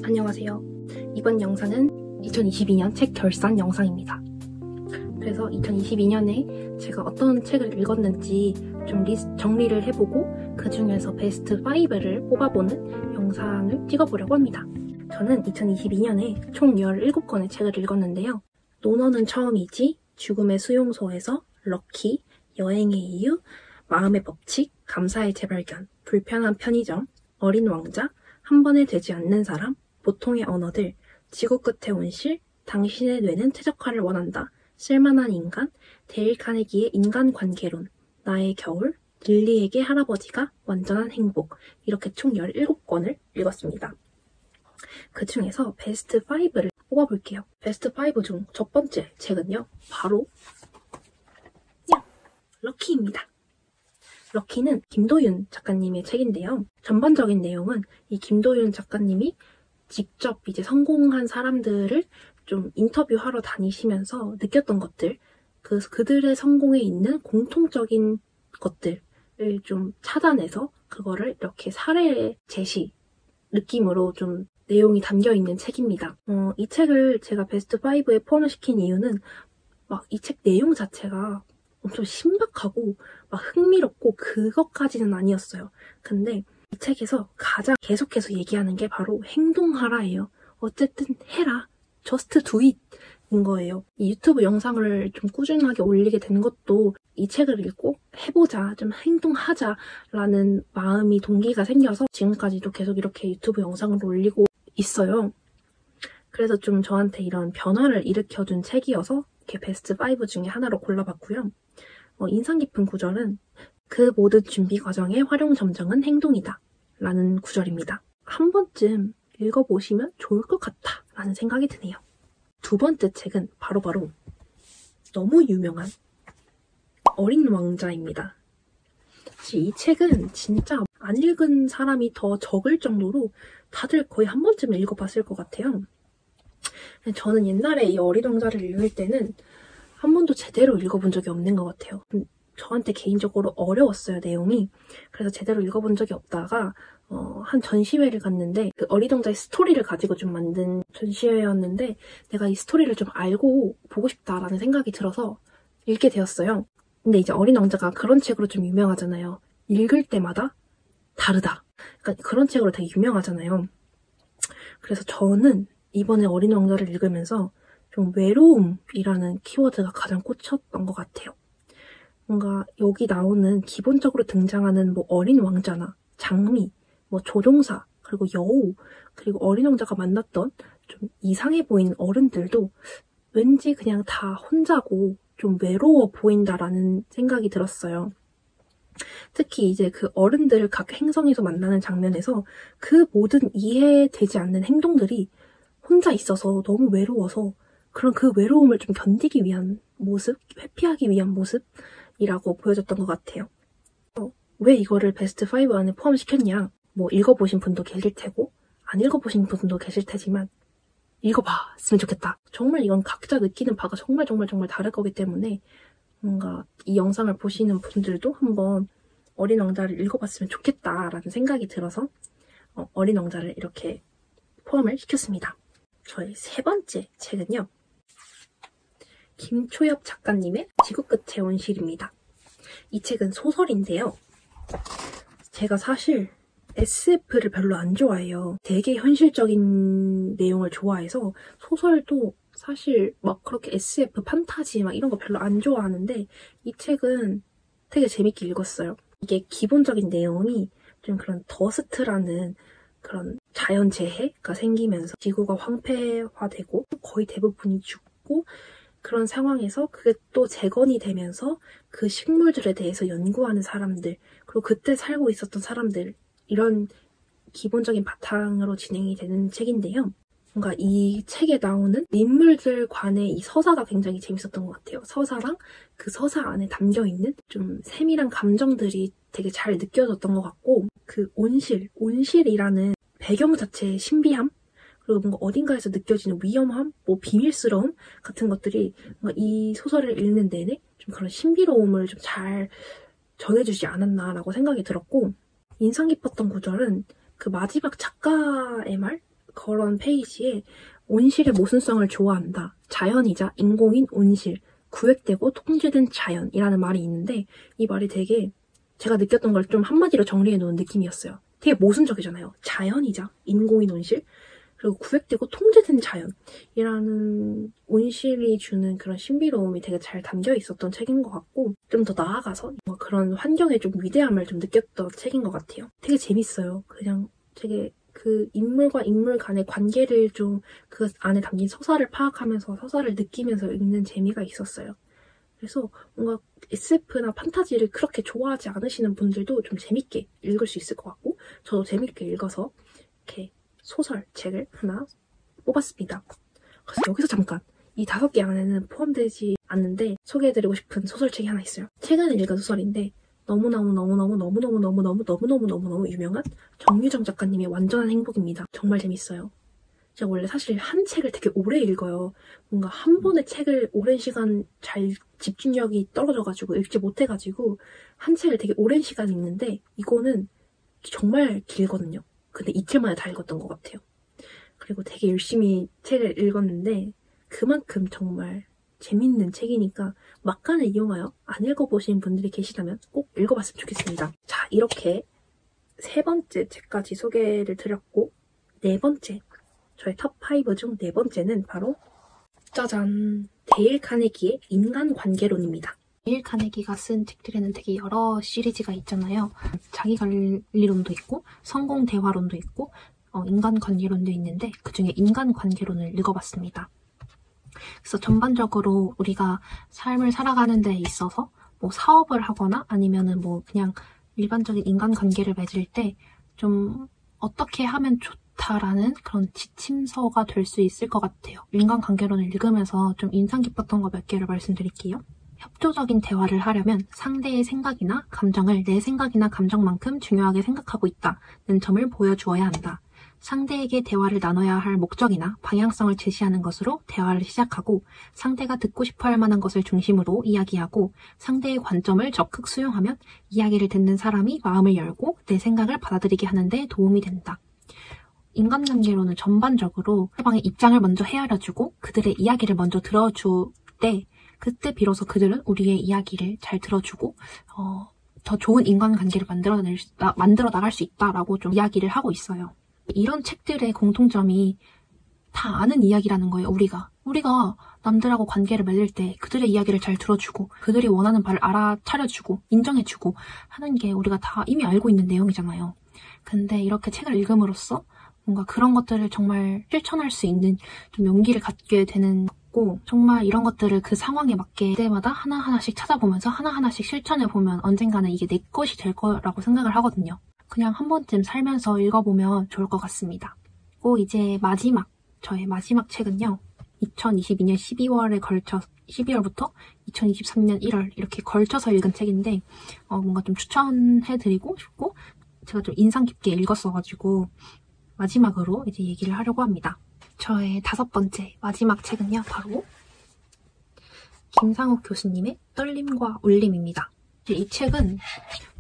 안녕하세요. 이번 영상은 2022년 책 결산 영상입니다. 그래서 2022년에 제가 어떤 책을 읽었는지 좀 정리를 해보고 그 중에서 베스트 5를 뽑아보는 영상을 찍어보려고 합니다. 저는 2022년에 총 17권의 책을 읽었는데요. 논어는 처음이지, 죽음의 수용소에서, 럭키, 여행의 이유, 마음의 법칙, 감사의 재발견, 불편한 편의점, 어린 왕자, 한 번에 되지 않는 사람, 보통의 언어들, 지구 끝의 온실, 당신의 뇌는 최적화를 원한다, 쓸만한 인간, 데일 카네기의 인간관계론, 나의 겨울, 릴리에게 할아버지가 완전한 행복, 이렇게 총 17권을 읽었습니다. 그 중에서 베스트 5를 뽑아볼게요. 베스트 5 중 첫 번째 책은요, 바로 럭키입니다. 럭키는 김도윤 작가님의 책인데요. 전반적인 내용은 이 김도윤 작가님이 직접 이제 성공한 사람들을 좀 인터뷰하러 다니시면서 느꼈던 것들, 그들의 성공에 있는 공통적인 것들을 좀 찾아내서 그거를 이렇게 사례 제시 느낌으로 좀 내용이 담겨있는 책입니다. 이 책을 제가 베스트 5에 포함시킨 이유는 막 이 책 내용 자체가 엄청 신박하고 막 흥미롭고 그것까지는 아니었어요. 근데 이 책에서 가장 계속해서 얘기하는 게 바로 행동하라예요. 어쨌든 해라. Just do it 인 거예요. 이 유튜브 영상을 좀 꾸준하게 올리게 된 것도 이 책을 읽고 해보자, 좀 행동하자라는 마음이 동기가 생겨서 지금까지도 계속 이렇게 유튜브 영상을 올리고 있어요. 그래서 좀 저한테 이런 변화를 일으켜준 책이어서 이렇게 베스트 5 중에 하나로 골라봤고요. 인상 깊은 구절은 그 모든 준비 과정의 활용 점정은 행동이다 라는 구절입니다. 한 번쯤 읽어보시면 좋을 것 같다 라는 생각이 드네요. 두 번째 책은 바로 너무 유명한 어린 왕자입니다. 사실 이 책은 진짜 안 읽은 사람이 더 적을 정도로 다들 거의 한 번쯤 읽어봤을 것 같아요. 저는 옛날에 이 어린 왕자를 읽을 때는 한 번도 제대로 읽어본 적이 없는 것 같아요. 저한테 개인적으로 어려웠어요, 내용이. 그래서 제대로 읽어본 적이 없다가 한 전시회를 갔는데 그 어린 왕자의 스토리를 가지고 좀 만든 전시회였는데 내가 이 스토리를 좀 알고 보고 싶다라는 생각이 들어서 읽게 되었어요. 근데 이제 어린 왕자가 그런 책으로 좀 유명하잖아요. 읽을 때마다 다르다. 그러니까 그런 책으로 되게 유명하잖아요. 그래서 저는 이번에 어린 왕자를 읽으면서 좀 외로움이라는 키워드가 가장 꽂혔던 것 같아요. 뭔가 여기 나오는 기본적으로 등장하는 뭐 어린 왕자나 장미, 뭐 조종사, 그리고 여우, 그리고 어린 왕자가 만났던 좀 이상해 보이는 어른들도 왠지 그냥 다 혼자고 좀 외로워 보인다라는 생각이 들었어요. 특히 이제 그 어른들 각 행성에서 만나는 장면에서 그 모든 이해되지 않는 행동들이 혼자 있어서 너무 외로워서 그런 그 외로움을 좀 견디기 위한 모습, 회피하기 위한 모습이라고 보여줬던 것 같아요. 왜 이거를 베스트 5 안에 포함시켰냐? 뭐 읽어보신 분도 계실 테고 안 읽어보신 분도 계실 테지만 읽어봤으면 좋겠다. 정말 이건 각자 느끼는 바가 정말 다를 거기 때문에 뭔가 이 영상을 보시는 분들도 한번 어린 왕자를 읽어봤으면 좋겠다라는 생각이 들어서 어린 왕자를 이렇게 포함을 시켰습니다. 저의 세 번째 책은요, 김초엽 작가님의 지구 끝의 온실입니다. 이 책은 소설인데요. 제가 사실 SF를 별로 안 좋아해요. 되게 현실적인 내용을 좋아해서 소설도 사실 막 그렇게 SF, 판타지 막 이런 거 별로 안 좋아하는데 이 책은 되게 재밌게 읽었어요. 이게 기본적인 내용이 좀 그런 더스트라는 그런 자연재해가 생기면서 지구가 황폐화되고 거의 대부분이 죽고 그런 상황에서 그게 또 재건이 되면서 그 식물들에 대해서 연구하는 사람들, 그리고 그때 살고 있었던 사람들, 이런 기본적인 바탕으로 진행이 되는 책인데요. 뭔가 이 책에 나오는 인물들 간의 이 서사가 굉장히 재밌었던 것 같아요. 서사랑 그 서사 안에 담겨있는 좀 세밀한 감정들이 되게 잘 느껴졌던 것 같고, 그 온실이라는 배경 자체의 신비함, 그리고 뭔가 어딘가에서 느껴지는 위험함, 뭐 비밀스러움 같은 것들이 뭔가 이 소설을 읽는 내내 좀 그런 신비로움을 좀 잘 전해주지 않았나라고 생각이 들었고, 인상 깊었던 구절은 그 마지막 작가의 말? 그런 페이지에 온실의 모순성을 좋아한다. 자연이자 인공인 온실. 구획되고 통제된 자연이라는 말이 있는데 이 말이 되게 제가 느꼈던 걸 좀 한마디로 정리해 놓은 느낌이었어요. 되게 모순적이잖아요. 자연이자 인공인 온실 그리고 구획되고 통제된 자연이라는 온실이 주는 그런 신비로움이 되게 잘 담겨 있었던 책인 것 같고 좀 더 나아가서 그런 환경의 좀 위대함을 좀 느꼈던 책인 것 같아요. 되게 재밌어요. 그냥 되게 그 인물과 인물 간의 관계를 좀 그 안에 담긴 서사를 파악하면서 서사를 느끼면서 읽는 재미가 있었어요. 그래서 뭔가 SF나 판타지를 그렇게 좋아하지 않으시는 분들도 좀 재밌게 읽을 수 있을 것 같고 저도 재밌게 읽어서 이렇게 소설책을 하나 뽑았습니다. 그래서 여기서 잠깐 이 5개 안에는 포함되지 않는데 소개해드리고 싶은 소설책이 하나 있어요. 최근에 읽은 소설인데 너무너무 유명한 정유정 작가님의 완전한 행복입니다. 정말 재밌어요. 제가 원래 사실 한 책을 되게 오래 읽어요. 뭔가 한 번의 책을 오랜 시간 잘 집중력이 떨어져가지고 읽지 못해가지고 한 책을 되게 오랜 시간 읽는데 이거는 정말 길거든요. 근데 이틀 만에 다 읽었던 것 같아요. 그리고 되게 열심히 책을 읽었는데 그만큼 정말 재밌는 책이니까 막간을 이용하여 안 읽어보신 분들이 계시다면 꼭 읽어봤으면 좋겠습니다. 자, 이렇게 3번째 책까지 소개를 드렸고 4번째, 저의 탑5 중 4번째는 바로 짜잔! 데일 카네기의 인간관계론입니다. 데일 카네기가 쓴 책들에는 되게 여러 시리즈가 있잖아요. 자기관리론도 있고 성공대화론도 있고 인간관계론도 있는데 그중에 인간관계론을 읽어봤습니다. 그래서 전반적으로 우리가 삶을 살아가는 데 있어서 뭐 사업을 하거나 아니면은 뭐 그냥 일반적인 인간관계를 맺을 때 좀 어떻게 하면 좋다라는 그런 지침서가 될 수 있을 것 같아요. 인간관계론을 읽으면서 좀 인상 깊었던 거 몇 개를 말씀드릴게요. 협조적인 대화를 하려면 상대의 생각이나 감정을 내 생각이나 감정만큼 중요하게 생각하고 있다는 점을 보여주어야 한다. 상대에게 대화를 나눠야 할 목적이나 방향성을 제시하는 것으로 대화를 시작하고 상대가 듣고 싶어 할 만한 것을 중심으로 이야기하고 상대의 관점을 적극 수용하면 이야기를 듣는 사람이 마음을 열고 내 생각을 받아들이게 하는 데 도움이 된다. 인간관계로는 전반적으로 상대방의 입장을 먼저 헤아려주고 그들의 이야기를 먼저 들어줄 때 그때 비로소 그들은 우리의 이야기를 잘 들어주고 더 좋은 인간관계를 만들어 나갈 수 있다라고 좀 이야기를 하고 있어요. 이런 책들의 공통점이 다 아는 이야기라는 거예요. 우리가 남들하고 관계를 맺을 때 그들의 이야기를 잘 들어주고 그들이 원하는 바를 알아차려주고 인정해주고 하는 게 우리가 다 이미 알고 있는 내용이잖아요. 근데 이렇게 책을 읽음으로써 뭔가 그런 것들을 정말 실천할 수 있는 좀 용기를 갖게 되는 거고 정말 이런 것들을 그 상황에 맞게 그때마다 하나하나씩 찾아보면서 하나하나씩 실천해보면 언젠가는 이게 내 것이 될 거라고 생각을 하거든요. 그냥 한 번쯤 살면서 읽어보면 좋을 것 같습니다. 그리고 이제 저의 마지막 책은요. 2022년 12월부터 2023년 1월 이렇게 걸쳐서 읽은 책인데 뭔가 좀 추천해드리고 싶고 제가 좀 인상 깊게 읽었어가지고 마지막으로 이제 얘기를 하려고 합니다. 저의 5번째 마지막 책은요. 바로 김상욱 교수님의 떨림과 울림입니다. 이 책은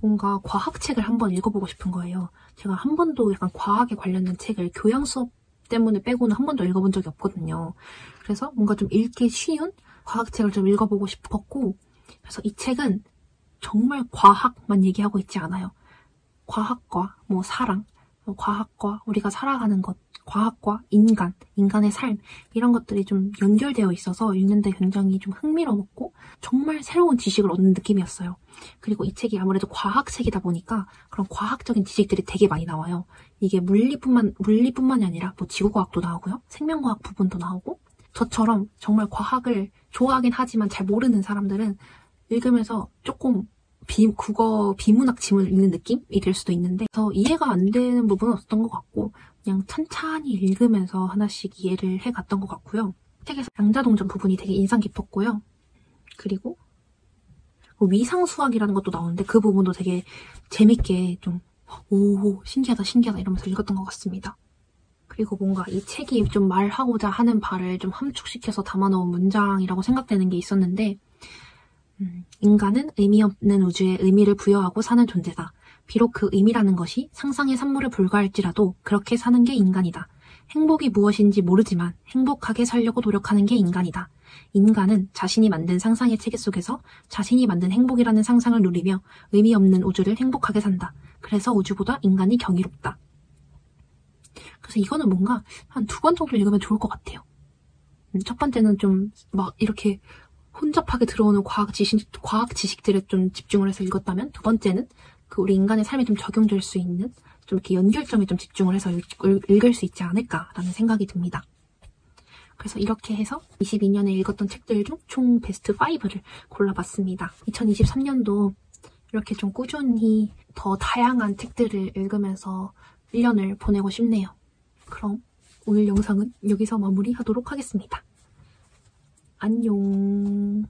뭔가 과학책을 한번 읽어보고 싶은 거예요. 제가 한 번도 약간 과학에 관련된 책을 교양 수업 때문에 빼고는 한 번도 읽어본 적이 없거든요. 그래서 뭔가 좀 읽기 쉬운 과학책을 좀 읽어보고 싶었고 그래서 이 책은 정말 과학만 얘기하고 있지 않아요. 과학과 뭐 사랑, 과학과 우리가 살아가는 것, 과학과 인간의 삶 이런 것들이 좀 연결되어 있어서 읽는데 굉장히 좀 흥미로웠고 정말 새로운 지식을 얻는 느낌이었어요. 그리고 이 책이 아무래도 과학책이다 보니까 그런 과학적인 지식들이 되게 많이 나와요. 이게 물리뿐만이 아니라 뭐 지구과학도 나오고요. 생명과학 부분도 나오고 저처럼 정말 과학을 좋아하긴 하지만 잘 모르는 사람들은 읽으면서 조금 국어 비문학 지문을 읽는 느낌이 될 수도 있는데 그래서 이해가 안 되는 부분은 없었던 것 같고 그냥 찬찬히 읽으면서 하나씩 이해를 해갔던 것 같고요. 책에서 양자동전 부분이 되게 인상 깊었고요. 그리고 위상수학이라는 것도 나오는데 그 부분도 되게 재밌게 좀 오 신기하다 이러면서 읽었던 것 같습니다. 그리고 뭔가 이 책이 좀 말하고자 하는 바를 좀 함축시켜서 담아놓은 문장이라고 생각되는 게 있었는데 인간은 의미 없는 우주에 의미를 부여하고 사는 존재다. 비록 그 의미라는 것이 상상의 산물에 불과할지라도 그렇게 사는 게 인간이다. 행복이 무엇인지 모르지만 행복하게 살려고 노력하는 게 인간이다. 인간은 자신이 만든 상상의 체계 속에서 자신이 만든 행복이라는 상상을 누리며 의미 없는 우주를 행복하게 산다. 그래서 우주보다 인간이 경이롭다. 그래서 이거는 뭔가 한 2번 정도 읽으면 좋을 것 같아요. 첫 번째는 좀 막 이렇게 혼잡하게 들어오는 과학 지식들에 좀 집중을 해서 읽었다면, 두 번째는 그 우리 인간의 삶에 좀 적용될 수 있는 좀 이렇게 연결점에 좀 집중을 해서 읽을 수 있지 않을까라는 생각이 듭니다. 그래서 이렇게 해서 22년에 읽었던 책들 중 총 베스트 5를 골라봤습니다. 2023년도 이렇게 좀 꾸준히 더 다양한 책들을 읽으면서 1년을 보내고 싶네요. 그럼 오늘 영상은 여기서 마무리하도록 하겠습니다. 안녕.